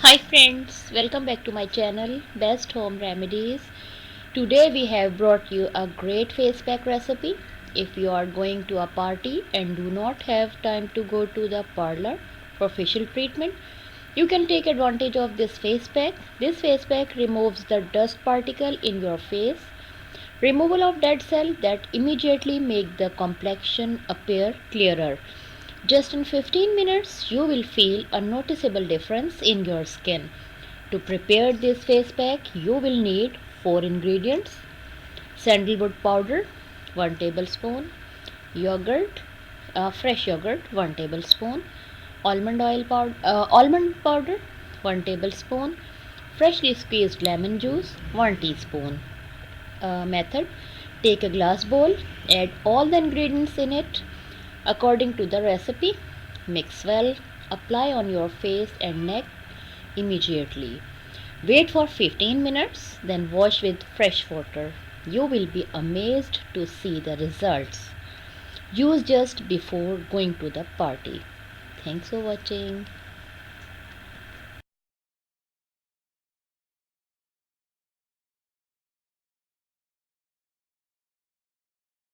Hi friends, welcome back to my channel Best Home Remedies. Today we have brought you a great face pack recipe. If you are going to a party and do not have time to go to the parlor for facial treatment, you can take advantage of this face pack. This face pack removes the dust particle in your face, removal of dead cells that immediately make the complexion appear clearer. Just in 15 minutes, you will feel a noticeable difference in your skin. To prepare this face pack, you will need 4 ingredients: sandalwood powder 1 tablespoon, yogurt, fresh yogurt 1 tablespoon, almond powder 1 tablespoon, freshly squeezed lemon juice 1 teaspoon. Method: take a glass bowl, add all the ingredients in it according to the recipe, mix well, apply on your face and neck immediately. Wait for 15 minutes, then wash with fresh water. You will be amazed to see the results. Use just before going to the party. Thanks for watching.